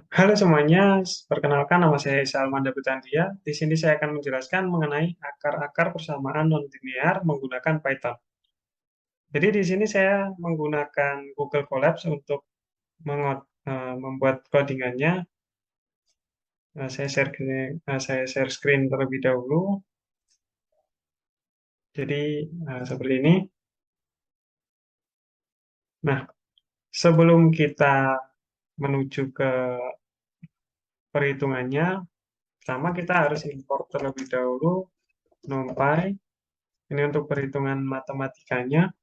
Halo semuanya, perkenalkan nama saya Salman Dabutandia. Di sini saya akan menjelaskan mengenai akar-akar persamaan nonlinear menggunakan Python. Jadi di sini saya menggunakan Google Colabs untuk membuat codingannya. Saya share screen terlebih dahulu. Jadi seperti ini. Nah, sebelum kita menuju ke perhitungannya, pertama kita harus import terlebih dahulu NumPy. Ini untuk perhitungan matematikanya.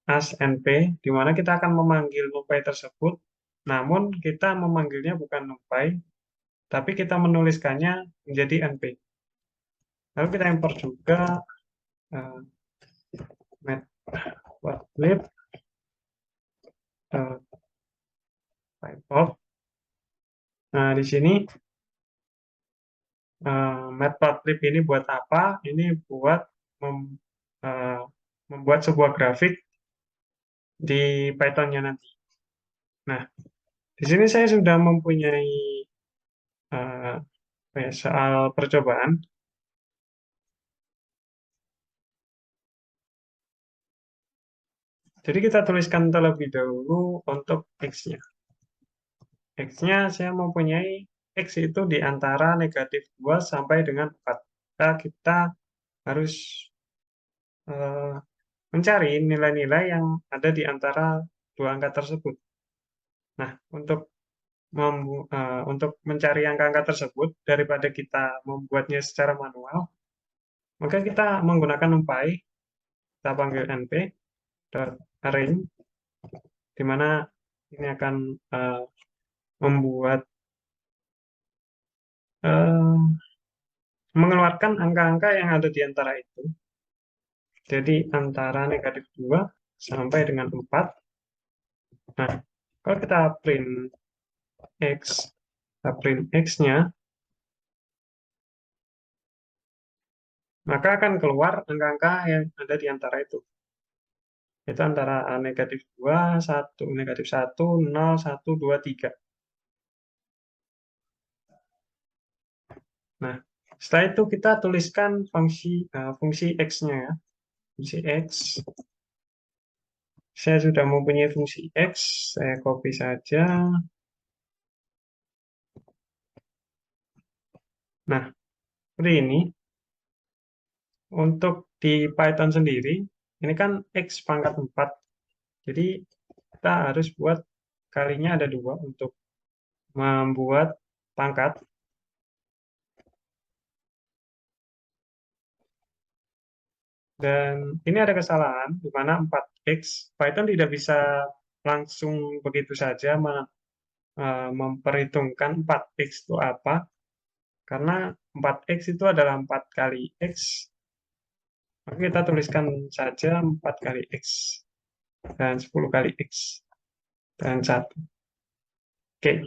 As NP, di mana kita akan memanggil NumPy tersebut, namun kita memanggilnya bukan NumPy, tapi kita menuliskannya menjadi NP. Lalu kita import juga uh, matplotlib Python. Nah, di sini matplotlib ini buat apa? Ini buat uh, membuat sebuah grafik di Python-nya nanti. Nah, di sini saya sudah mempunyai uh, soal percobaan. Jadi kita tuliskan terlebih dahulu untuk X-nya. X-nya saya mempunyai X itu di antara negatif 2 sampai dengan 4. Maka kita harus eh, mencari nilai-nilai yang ada di antara dua angka tersebut. Nah, untuk mencari angka-angka tersebut, daripada kita membuatnya secara manual, maka kita menggunakan NumPy, kita panggil np.arrange, di mana ini akan membuat eh, mengeluarkan angka-angka yang ada di antara itu. Jadi antara negatif 2 sampai dengan 4. Nah, kalau kita print X-nya, maka akan keluar angka-angka yang ada di antara itu. Itu antara negatif 2, 1, negatif 1, 0, 1, 2, 3. Nah, setelah itu kita tuliskan fungsi X-nya ya. Fungsi X. Saya sudah mempunyai fungsi X, saya copy saja. Nah, seperti ini. Untuk di Python sendiri, ini kan X pangkat 4. Jadi, kita harus buat kalinya ada 2 untuk membuat pangkat. Dan ini ada kesalahan, di mana 4X, Python tidak bisa langsung begitu saja memperhitungkan 4X itu apa, karena 4X itu adalah 4 kali X, maka kita tuliskan saja 4 kali X, dan 10 kali X, dan 1. Oke,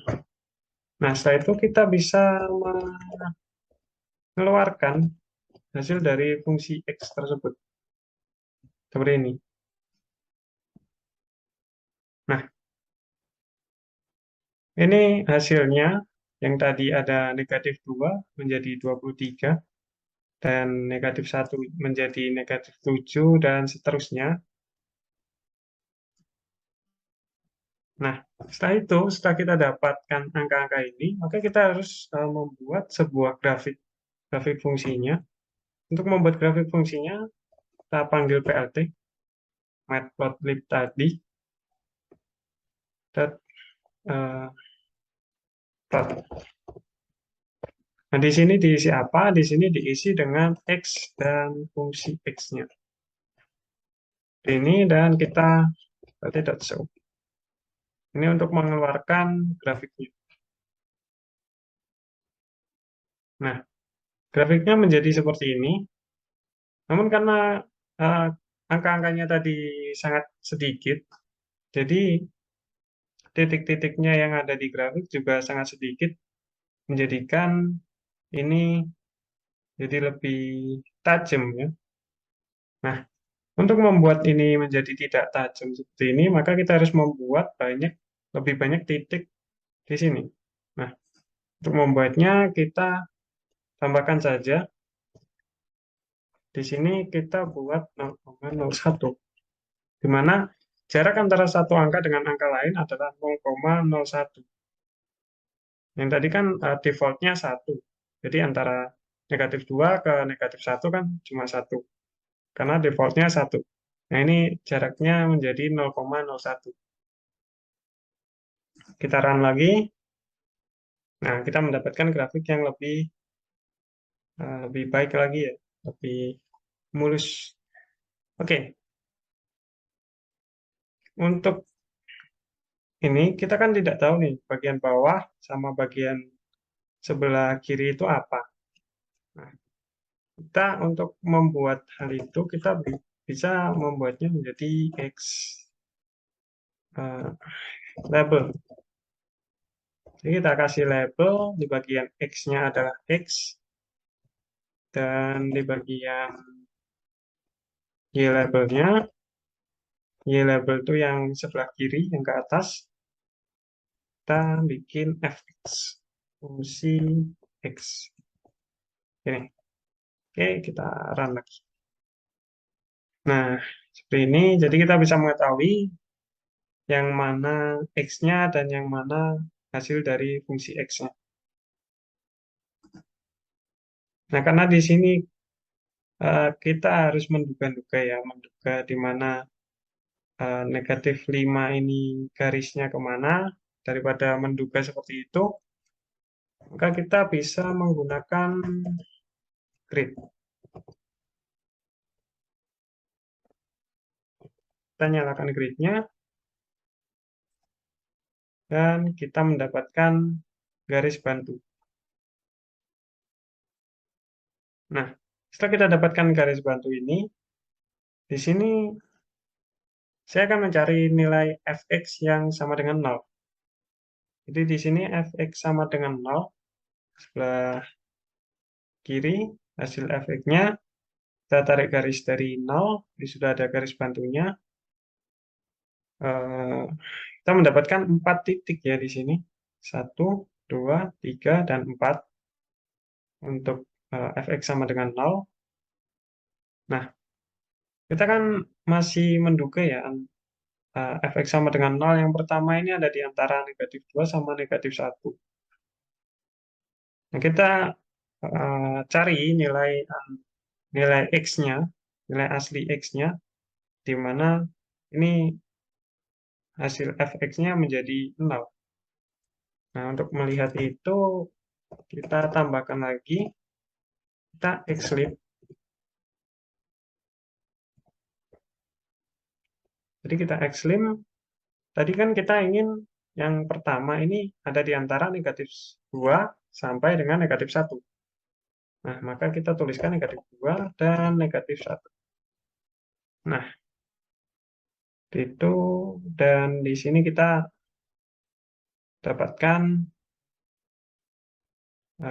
nah setelah itu kita bisa mengeluarkan hasil dari fungsi X tersebut, seperti ini. Nah, ini hasilnya, yang tadi ada negatif 2 menjadi 23, dan negatif 1 menjadi negatif 7, dan seterusnya. Nah, setelah kita dapatkan angka-angka ini, maka kita harus membuat sebuah grafik fungsinya. Untuk membuat grafik fungsinya, kita panggil PLT, matplotlib tadi, dot, plot. Nah, di sini diisi apa? Di sini diisi dengan X dan fungsi X-nya. Ini dan kita berarti dot show. Ini untuk mengeluarkan grafiknya. Nah, grafiknya menjadi seperti ini. Namun karena uh, angka-angkanya tadi sangat sedikit, jadi titik-titiknya yang ada di grafik juga sangat sedikit, menjadikan ini jadi lebih tajam ya. Nah, untuk membuat ini menjadi tidak tajam seperti ini, maka kita harus membuat lebih banyak titik di sini. Nah, untuk membuatnya kita tambahkan saja. Di sini kita buat 0,01, di mana jarak antara satu angka dengan angka lain adalah 0,01. Yang tadi kan defaultnya 1. Jadi antara negatif 2 ke negatif 1 kan cuma 1. Karena defaultnya 1. Nah, ini jaraknya menjadi 0,01. Kita run lagi. Nah, kita mendapatkan grafik yang lebih baik lagi ya. Lebih mulus. Oke, untuk ini kita kan tidak tahu nih bagian bawah sama bagian sebelah kiri itu apa. Nah, kita untuk membuat hal itu kita bisa membuatnya menjadi X eh, label. Jadi kita kasih label di bagian X-nya adalah X dan di bagian Y labelnya, Y label itu yang sebelah kiri yang ke atas, kita bikin fx fungsi X. Ini. Oke, kita run lagi. Nah, seperti ini. Jadi kita bisa mengetahui yang mana X-nya dan yang mana hasil dari fungsi X-nya. Nah, karena di sini kita harus menduga-duga ya, menduga di mana negatif 5 ini garisnya kemana, daripada menduga seperti itu, maka kita bisa menggunakan grid. Kita nyalakan gridnya, dan kita mendapatkan garis bantu. Nah, setelah kita dapatkan garis bantu ini, di sini saya akan mencari nilai fx yang sama dengan 0. Jadi di sini fx sama dengan 0, sebelah kiri, hasil fx-nya, kita tarik garis dari 0, ini sudah ada garis bantunya. Kita mendapatkan 4 titik ya di sini. 1, 2, 3, dan 4 untuk fx sama dengan 0. Nah, kita kan masih menduga ya, fx sama dengan 0 yang pertama ini ada di antara negatif 2 sama negatif 1. Nah, kita cari nilai x-nya, nilai asli x-nya, di mana ini hasil fx-nya menjadi 0. Nah, untuk melihat itu, kita tambahkan lagi, kita xlib. Jadi kita xlim, tadi kan kita ingin yang pertama ini ada di antara negatif 2 sampai dengan negatif 1. Nah, maka kita tuliskan negatif 2 dan negatif 1. Nah, itu, dan di sini kita dapatkan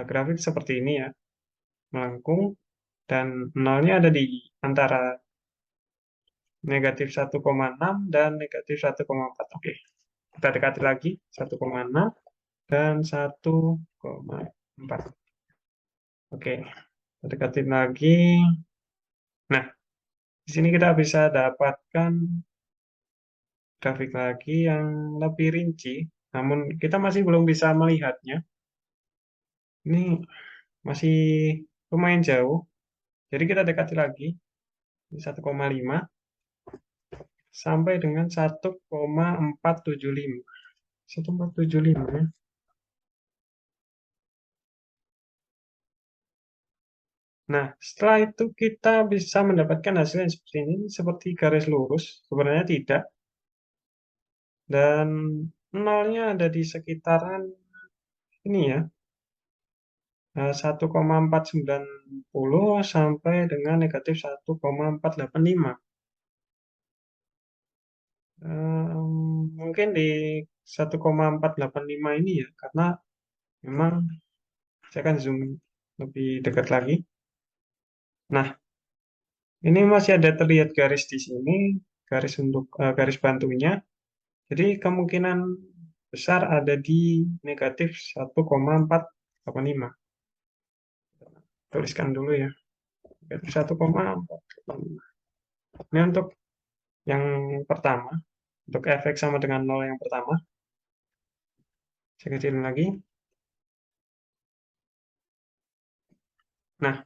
grafik seperti ini ya, melengkung, dan nolnya ada di antara negatif 1,6 dan negatif 1,4. Oke, kita dekati lagi, 1,6 dan 1,4. Oke, kita dekatin lagi. Nah, di sini kita bisa dapatkan grafik lagi yang lebih rinci, namun kita masih belum bisa melihatnya. Ini masih lumayan jauh, jadi kita dekati lagi, 1,5 sampai dengan 1,475. 1,475 ya. Nah, setelah itu kita bisa mendapatkan hasil yang seperti ini, seperti garis lurus. Sebenarnya tidak. Dan nolnya ada di sekitaran ini ya, 1,490 sampai dengan negatif 1,485. Mungkin di 1,485 ini ya, karena memang saya akan zoom lebih dekat lagi. Nah, ini masih ada terlihat garis di sini, garis untuk garis bantunya. Jadi kemungkinan besar ada di negatif 1,485. Tuliskan dulu ya, negatif 1,485. Ini untuk yang pertama, untuk efek sama dengan 0 yang pertama. Saya kecilin lagi. Nah,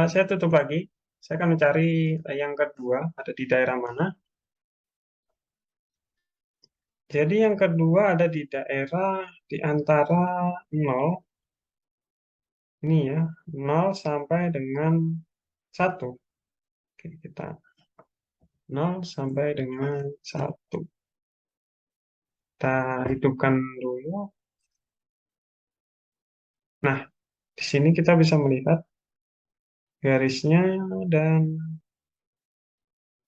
saya tutup lagi. Saya akan mencari yang kedua, ada di daerah mana. Jadi yang kedua ada di daerah di antara 0, ini ya, 0 sampai dengan 1. Oke, kita 0 sampai dengan 1. Kita hidupkan dulu. Nah, di sini kita bisa melihat garisnya dan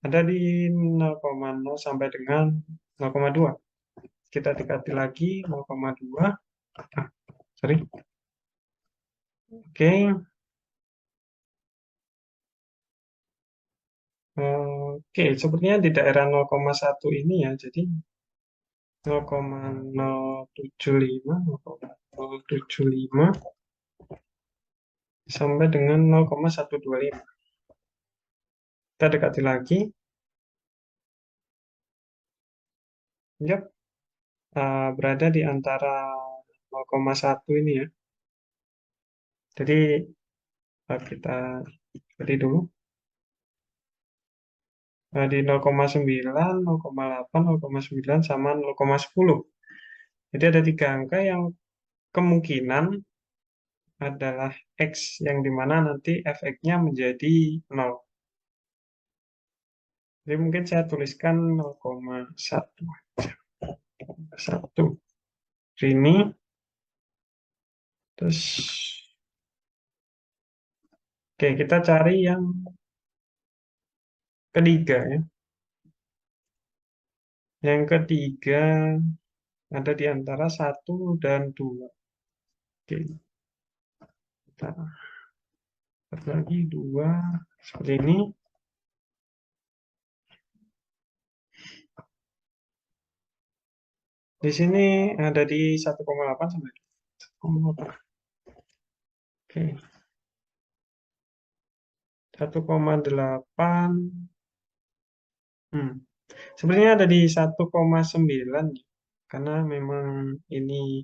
ada di 0,0 sampai dengan 0,2. Kita dekati lagi 0,2. Ah, sorry. Oke. Oke, sepertinya di daerah 0,1 ini ya. Jadi 0,075, 0,075 sampai dengan 0,125. Kita dekati lagi. Yap, berada di antara 0,1 ini ya. Jadi kita beri dulu. Di 0,9, 0,8, 0,9 sama 0,10. Jadi ada 3 angka yang kemungkinan adalah X yang dimana nanti efeknya menjadi 0. Jadi mungkin saya tuliskan 0,1. 1. Ini. Terus, oke, kita cari yang ketiga ya. Yang ketiga ada di antara 1 dan 2. Oke, kita lihat lagi 2 seperti ini. Di sini ada di 1,8 sampai 1,8. Oke. 1,8. Sebenarnya ada di 1,9 karena memang ini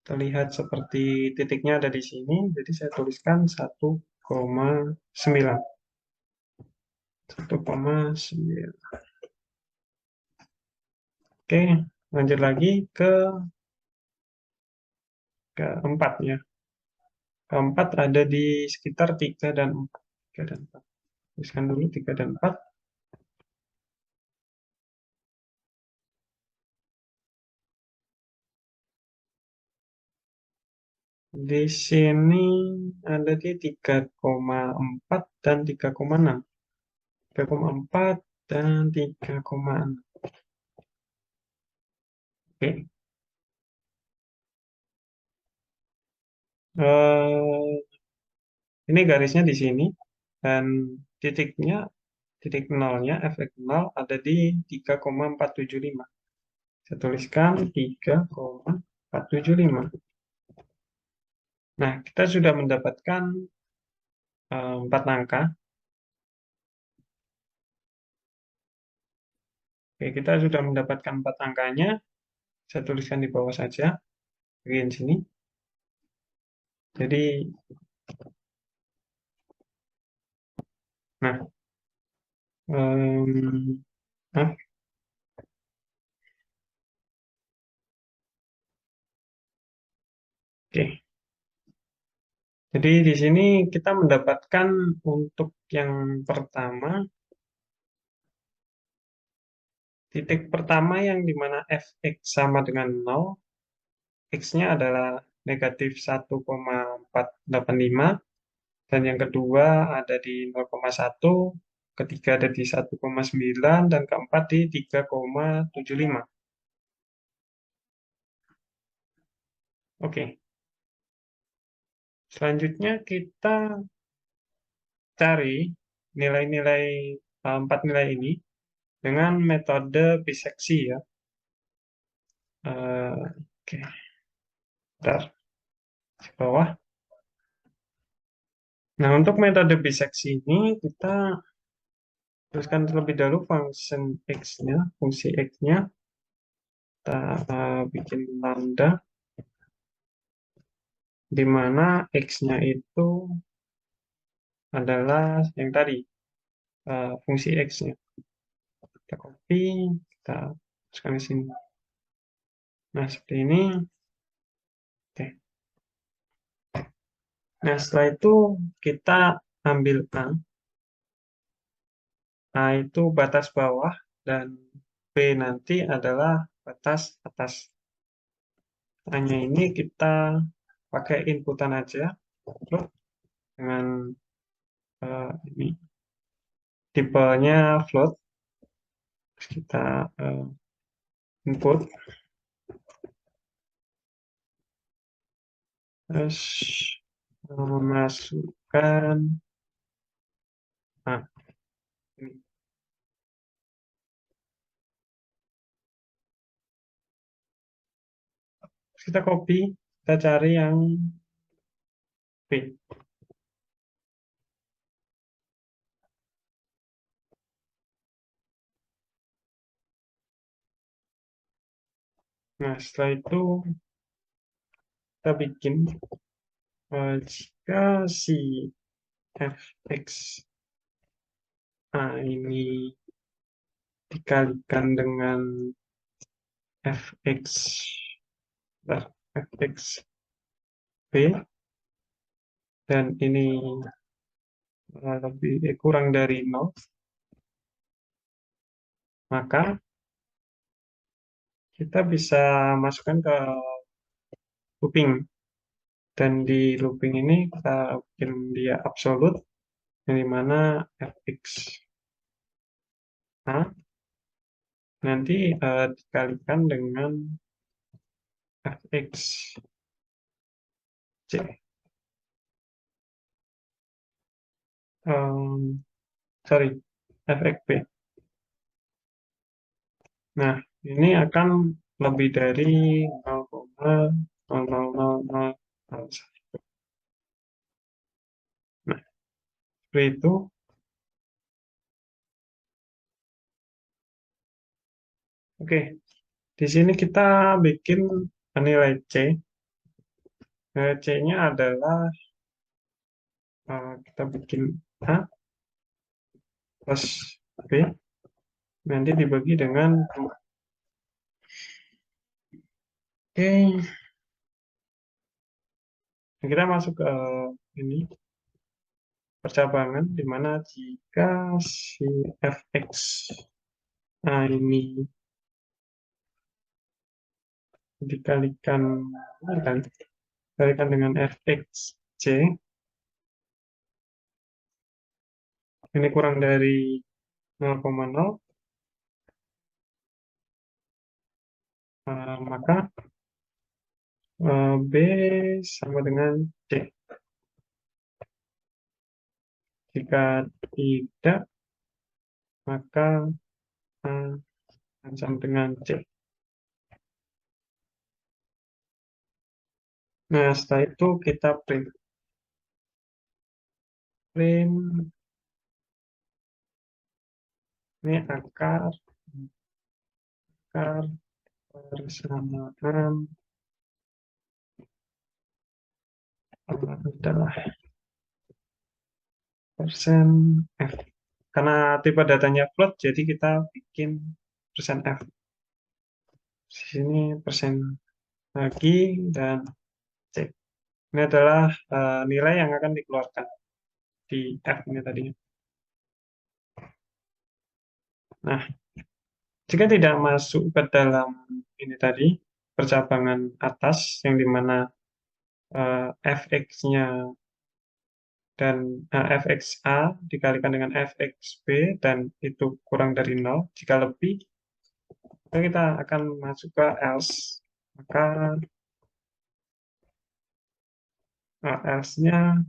terlihat seperti titiknya ada di sini, jadi saya tuliskan 1,9. 1,9. Oke, lanjut lagi ke keempat ya. Keempat ada di sekitar 3 dan 4. 3 dan 4. Tuliskan dulu 3 dan 4. Di sini ada di 3,4 dan 3,6. 3,4 dan 3,6. Oke. Ini garisnya di sini dan titiknya, titik nolnya, efek nol ada di 3,475. Saya tuliskan 3,475. Nah, kita sudah mendapatkan 4 angka. Oke, kita sudah mendapatkan 4 angkanya. Saya tuliskan di bawah saja, bagian sini. Jadi, nah, nah, oke. Jadi di sini kita mendapatkan untuk yang pertama, titik pertama yang dimana fx sama dengan 0, X-nya adalah negatif 1,485, dan yang kedua ada di 0,1, ketiga ada di 1,9, dan keempat di 3,75. Oke, selanjutnya kita cari nilai-nilai 4 nilai ini. dengan metode biseksi ya. Oke, bentar, di bawah. Nah, untuk metode biseksi ini kita tuliskan terlebih dahulu fungsi X-nya. Kita bikin lambda, di mana X-nya itu adalah yang tadi, fungsi X-nya. Kita copy, kita masukkan di sini. Nah, seperti ini. Oke. Nah, setelah itu kita ambil A. A itu batas bawah, dan B nanti adalah batas atas. Hanya ini kita pakai inputan aja, terus dengan ini tipenya float. Terus kita input, terus memasukkan ini. Terus kita copy, kita cari yang B. Nah, setelah itu kita bikin jika si fx A ini dikalikan dengan fx fx b, dan ini kurang dari 0, maka kita bisa masukkan ke looping, dan di looping ini kita bikin dia absolut, yang dimana fx A nanti dikalikan dengan fx c. Sorry, fx b. Nah, ini akan lebih dari 0,00001. Nah, seperti itu. Oke, di sini kita bikin nilai C. Nilai C-nya adalah kita bikin A plus B, nanti dibagi dengan 2. Oke, kita masuk ke ini percabangan, di mana jika si fx A ini dikalikan dengan fx c, ini kurang dari 0,0, maka B sama dengan C. Jika tidak, maka A sama dengan C. Nah, setelah itu kita print. Ini akar persamaan adalah persen F. Karena tipe datanya float, jadi kita bikin persen F. Di sini persen lagi, dan C. Ini adalah nilai yang akan dikeluarkan di F ini tadi. Nah, jika tidak masuk ke dalam ini tadi, percabangan atas, yang dimana fx-nya dan fx-a dikalikan dengan fx-b, dan itu kurang dari 0, jika lebih, maka kita akan masuk ke else. Maka else-nya,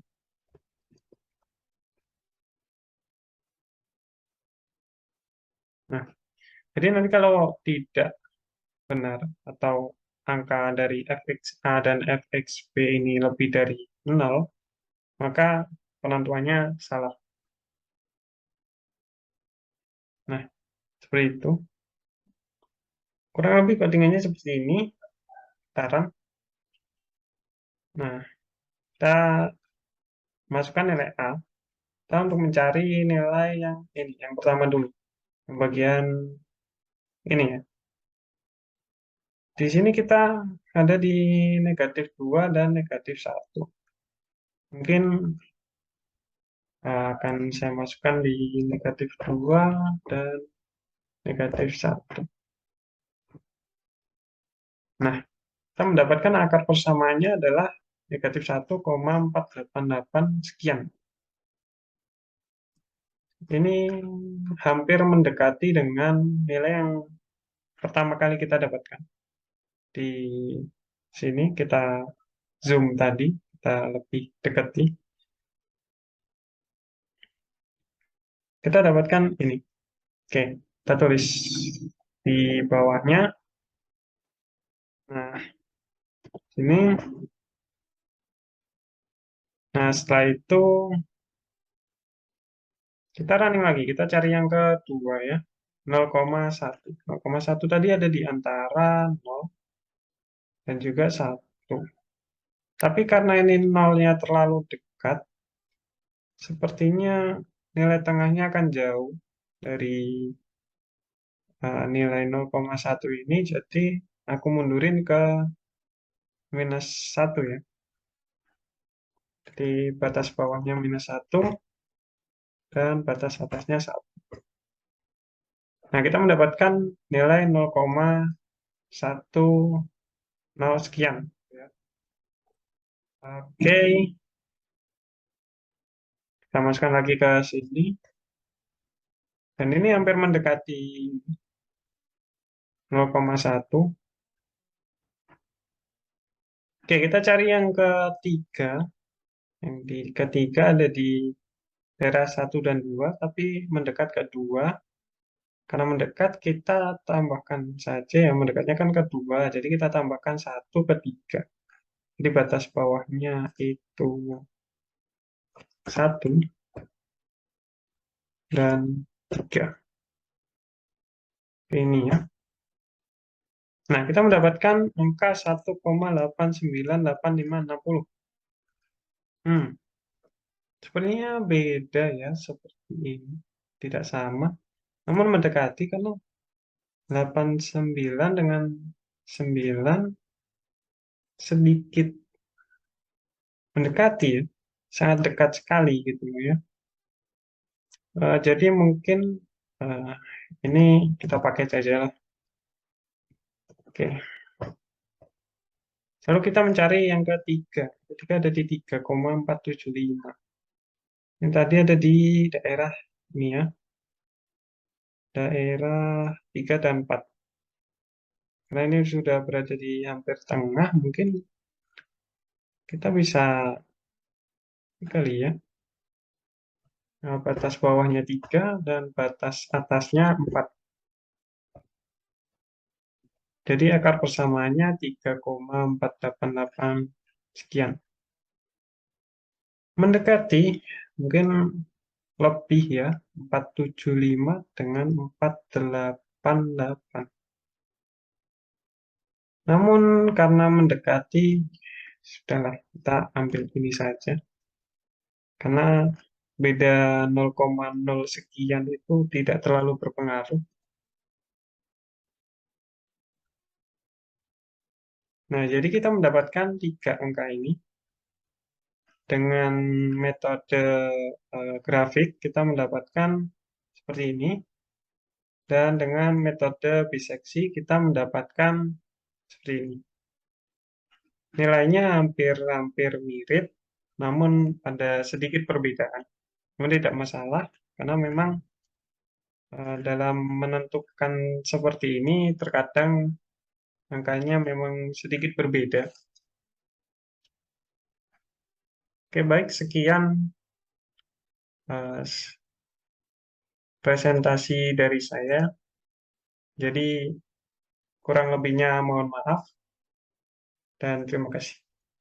nah, Jadi nanti kalau tidak benar atau angka dari fx(a) dan fx(b) ini lebih dari 0, maka penentuannya salah. Nah, seperti itu. Kurang lebih codingannya seperti ini, sekarang. Nah, kita masukkan nilai A. Kita untuk mencari nilai yang ini, yang pertama dulu. Yang bagian ini ya. Di sini kita ada di -2 dan -1. Mungkin akan saya masukkan di -2 dan -1. Nah, kita mendapatkan akar persamaannya adalah -1,488 sekian. Ini hampir mendekati dengan nilai yang pertama kali kita dapatkan. Di sini kita zoom tadi, kita lebih dekati. Kita dapatkan ini. Oke, kita tulis di bawahnya. Nah, ini. Nah, setelah itu kita running lagi. Kita cari yang kedua ya. 0,1. 0,1 tadi ada di antara 0 dan juga 1. Tapi karena ini nolnya terlalu dekat, sepertinya nilai tengahnya akan jauh dari nilai 0,1 ini. Jadi aku mundurin ke -1 ya. Jadi batas bawahnya -1 dan batas atasnya 1. Nah, kita mendapatkan nilai 0,10 sekian. Oke, kita masukkan lagi ke sini. Dan ini hampir mendekati 0,1. Oke, kita cari yang ketiga. Yang di ketiga ada di daerah 1 dan 2, tapi mendekat ke 2. Karena mendekat, kita tambahkan saja ya. Mendekatnya kan ke 2, jadi kita tambahkan 1 ke 3. Jadi batas bawahnya itu 1 dan 3. Ini ya. Nah, kita mendapatkan angka 1,89856. Sepertinya beda ya, seperti ini. Tidak sama. Namun mendekati karena 89 dengan 9 sedikit mendekati ya. Sangat dekat sekali gitu ya. Jadi mungkin eh, ini kita pakai saja lah. Oke. Lalu kita mencari yang ketiga. Ketiga ada di 3,475. Yang tadi ada di daerah ini ya. Daerah 3 dan 4. Karena ini sudah berada di hampir tengah, mungkin kita bisa kali ya. Nah, batas bawahnya 3 dan batas atasnya 4. Jadi akar persamaannya 3,488 sekian. Mendekati, mungkin lebih ya, 475 dengan 488. Namun karena mendekati, sudahlah kita ambil ini saja. Karena beda 0,0 sekian itu tidak terlalu berpengaruh. Nah, jadi kita mendapatkan 3 angka ini. Dengan metode grafik, kita mendapatkan seperti ini. Dan dengan metode biseksi, kita mendapatkan seperti ini. Nilainya hampir-hampir mirip, namun ada sedikit perbedaan. Namun tidak masalah, karena memang dalam menentukan seperti ini, terkadang angkanya memang sedikit berbeda. Oke, baik. Sekian presentasi dari saya. Jadi kurang lebihnya mohon maaf dan terima kasih.